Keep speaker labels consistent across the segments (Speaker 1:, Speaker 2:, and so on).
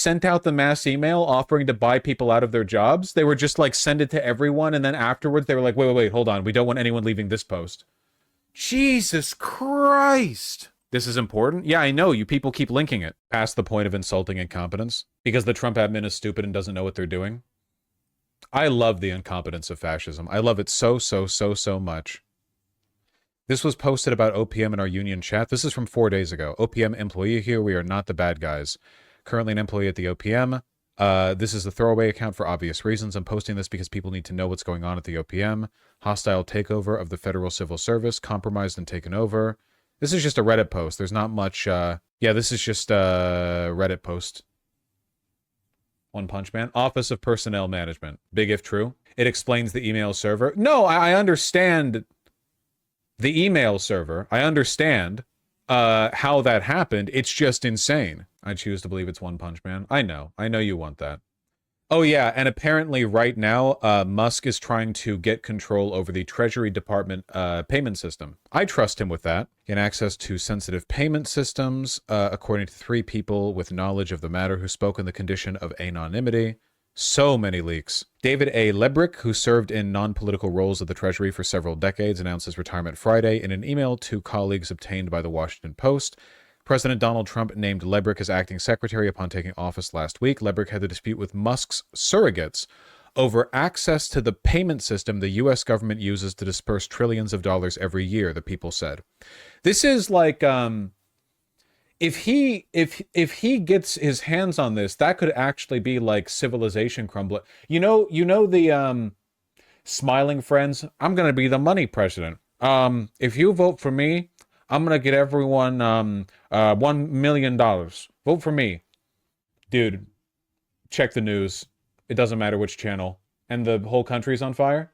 Speaker 1: sent out the mass email offering to buy people out of their jobs. They were just like, send it to everyone. And then afterwards they were like, wait, hold on. We don't want anyone leaving this post. Jesus Christ. This is important? Yeah, I know. You people keep linking it. Past the point of insulting incompetence. Because the Trump admin is stupid and doesn't know what they're doing. I love the incompetence of fascism. I love it so much. This was posted about OPM in our union chat. This is from 4 days ago. OPM employee here. We are not the bad guys. Currently an employee at the OPM. This is the throwaway account for obvious reasons. I'm posting this because people need to know what's going on at the OPM. Hostile takeover of the federal civil service. Compromised and taken over. This is just a Reddit post. There's not much... yeah, this is just a Reddit post. One Punch Man. Office of Personnel Management. Big if true. It explains the email server. No, I understand the email server. I understand how that happened. It's just insane. I choose to believe it's One Punch Man. I know you want that. Oh yeah, and apparently right now, Musk is trying to get control over the Treasury Department payment system. I trust him with that. Get access to sensitive payment systems, according to 3 people with knowledge of the matter who spoke in the condition of anonymity. So many leaks. David A. Lebrick, who served in non-political roles at the Treasury for several decades, announced his retirement Friday in an email to colleagues obtained by the Washington Post. President Donald Trump named Lebrick as acting secretary upon taking office last week. Lebrick had a dispute with Musk's surrogates over access to the payment system the U.S. government uses to disperse trillions of dollars every year, the people said. This is like, if he gets his hands on this, that could actually be like civilization crumbling. You know the smiling friends, I'm going to be the money president. If you vote for me, I'm going to get everyone $1 million. Vote for me. Dude, check the news. It doesn't matter which channel. And the whole country's on fire?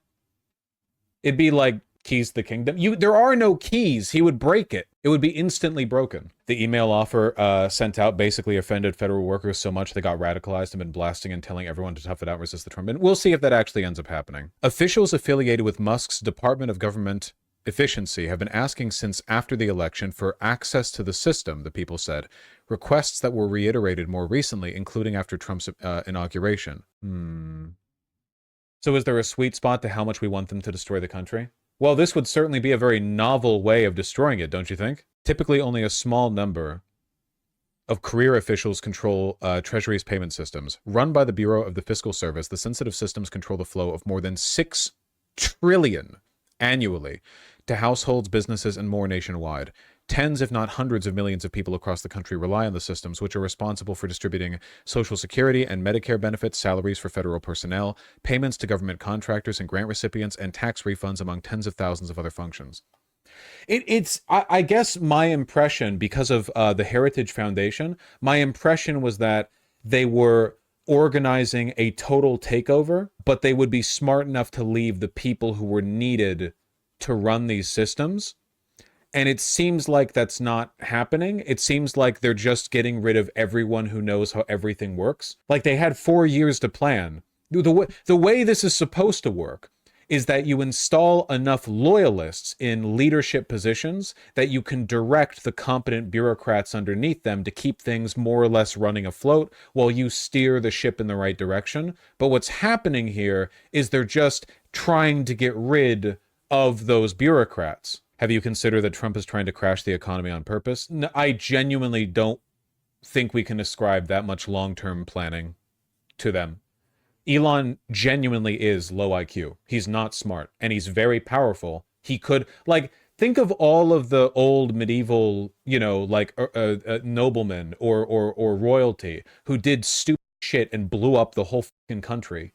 Speaker 1: It'd be like keys to the kingdom. There are no keys. He would break it. It would be instantly broken. The email offer sent out basically offended federal workers so much they got radicalized and been blasting and telling everyone to tough it out and resist the Trump. And we'll see if that actually ends up happening. Officials affiliated with Musk's Department of Government Efficiency have been asking since after the election for access to the system, the people said. Requests that were reiterated more recently, including after Trump's inauguration. So is there a sweet spot to how much we want them to destroy the country? Well, this would certainly be a very novel way of destroying it, don't you think? Typically only a small number of career officials control Treasury's payment systems. Run by the Bureau of the Fiscal Service, the sensitive systems control the flow of more than $6 trillion annually to households, businesses, and more nationwide. Tens, if not hundreds of millions of people across the country rely on the systems, which are responsible for distributing Social Security and Medicare benefits, salaries for federal personnel, payments to government contractors and grant recipients, and tax refunds, among tens of thousands of other functions. I guess my impression, because of the Heritage Foundation, my impression was that they were organizing a total takeover, but they would be smart enough to leave the people who were needed to run these systems. And it seems like that's not happening. It seems like they're just getting rid of everyone who knows how everything works. Like they had 4 years to plan. The way this is supposed to work is that you install enough loyalists in leadership positions that you can direct the competent bureaucrats underneath them to keep things more or less running afloat while you steer the ship in the right direction. But what's happening here is they're just trying to get rid of those bureaucrats. Have you considered that Trump is trying to crash the economy on purpose? No, I genuinely don't think we can ascribe that much long-term planning to them. Elon genuinely is low IQ. He's not smart, and he's very powerful. He could, like, think of all of the old medieval, noblemen or royalty who did stupid shit and blew up the whole fucking country.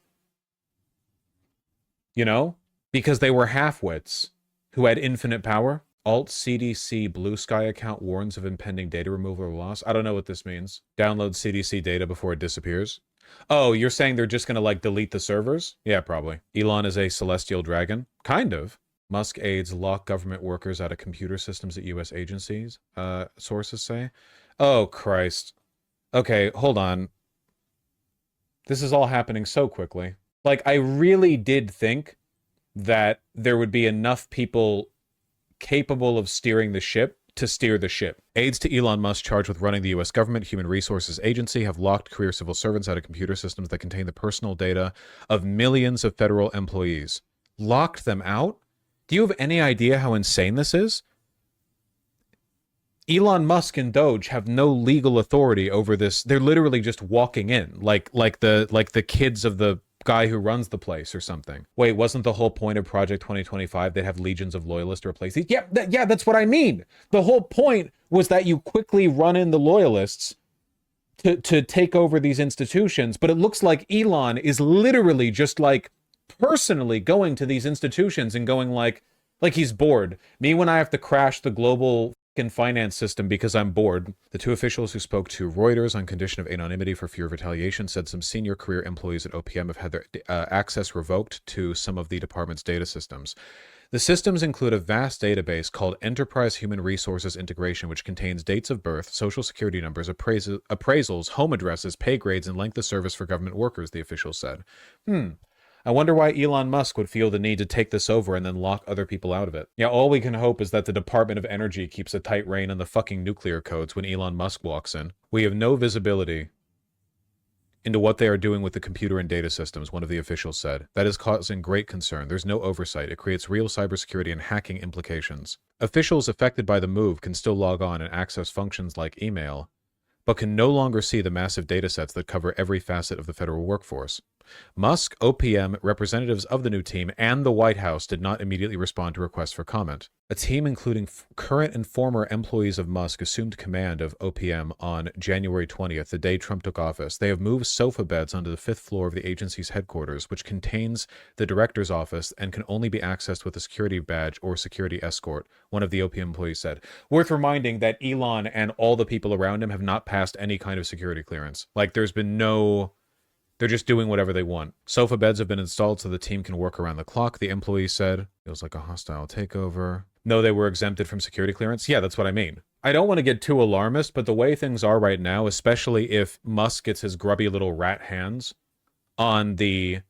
Speaker 1: You know? Because they were half-wits who had infinite power. Alt CDC Blue Sky account warns of impending data removal or loss. I don't know what this means. Download CDC data before it disappears. Oh, you're saying they're just going to, like, delete the servers? Yeah, probably. Elon is a celestial dragon? Kind of. Musk aides lock government workers out of computer systems at U.S. agencies, sources say. Oh, Christ. Okay, hold on. This is all happening so quickly. Like, I really did think that there would be enough people capable of steering the ship to steer the ship. Aides to Elon Musk charged with running the U.S. government Human Resources Agency have locked career civil servants out of computer systems that contain the personal data of millions of federal employees. Locked them out? Do you have any idea how insane this is? Elon Musk and Doge have no legal authority over this. They're literally just walking in, like the kids of the guy who runs the place or something. Wait, wasn't the whole point of Project 2025 they'd have legions of loyalists to replace these? Yeah, that's what I mean. The whole point was that you quickly run in the loyalists to take over these institutions, but it looks like Elon is literally just like personally going to these institutions and going like he's bored. Me when I have to crash the global finance system because I'm bored. The two officials who spoke to Reuters on condition of anonymity for fear of retaliation said some senior career employees at OPM have had their access revoked to some of the department's data systems. The systems include a vast database called Enterprise Human Resources Integration, which contains dates of birth, social security numbers, appraisals, home addresses, pay grades, and length of service for government workers, the official said. I wonder why Elon Musk would feel the need to take this over and then lock other people out of it. Yeah, all we can hope is that the Department of Energy keeps a tight rein on the fucking nuclear codes when Elon Musk walks in. We have no visibility into what they are doing with the computer and data systems, one of the officials said. That is causing great concern. There's no oversight. It creates real cybersecurity and hacking implications. Officials affected by the move can still log on and access functions like email, but can no longer see the massive datasets that cover every facet of the federal workforce. Musk, OPM, representatives of the new team, and the White House did not immediately respond to requests for comment. A team including current and former employees of Musk assumed command of OPM on January 20th, the day Trump took office. They have moved sofa beds onto the 5th floor of the agency's headquarters, which contains the director's office and can only be accessed with a security badge or security escort, one of the OPM employees said. Worth reminding that Elon and all the people around him have not passed any kind of security clearance. Like, there's been no... They're just doing whatever they want. Sofa beds have been installed so the team can work around the clock, the employee said. Feels like a hostile takeover. No, they were exempted from security clearance? Yeah, that's what I mean. I don't want to get too alarmist, but the way things are right now, especially if Musk gets his grubby little rat hands on the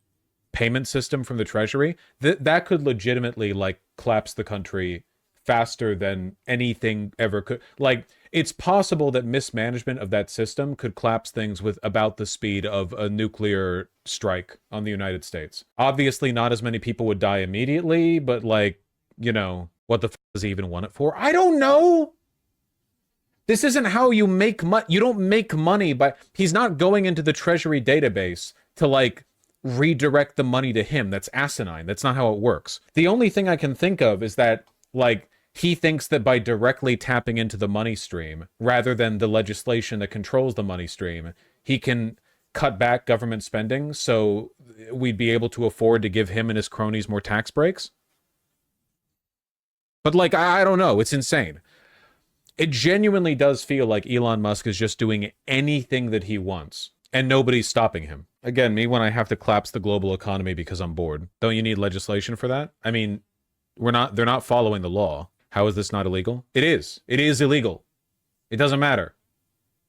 Speaker 1: payment system from the Treasury, that could legitimately, like, collapse the country faster than anything ever could. Like, it's possible that mismanagement of that system could collapse things with about the speed of a nuclear strike on the United States. Obviously, not as many people would die immediately, but, like, you know, what the f does he even want it for? I don't know! This isn't how you make money. You don't make money by... He's not going into the Treasury database to, like, redirect the money to him. That's asinine. That's not how it works. The only thing I can think of is that, like, he thinks that by directly tapping into the money stream, rather than the legislation that controls the money stream, he can cut back government spending so we'd be able to afford to give him and his cronies more tax breaks. But, like, I don't know. It's insane. It genuinely does feel like Elon Musk is just doing anything that he wants, and nobody's stopping him. Again, me when I have to collapse the global economy because I'm bored. Don't you need legislation for that? I mean, they're not following the law. How is this not illegal? It is. It is illegal. It doesn't matter.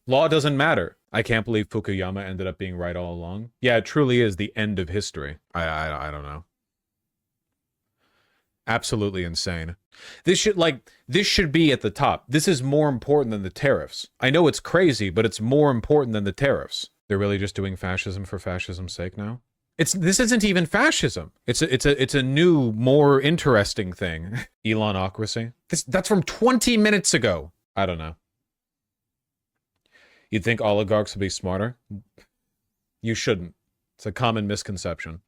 Speaker 1: Law doesn't matter. I can't believe Fukuyama ended up being right all along. Yeah, it truly is the end of history. I don't know. Absolutely insane. This should be at the top. This is more important than the tariffs. I know it's crazy, but it's more important than the tariffs. They're really just doing fascism for fascism's sake now? This isn't even fascism. It's a new, more interesting thing. Elonocracy. That's from 20 minutes ago. I don't know. You'd think oligarchs would be smarter? You shouldn't. It's a common misconception.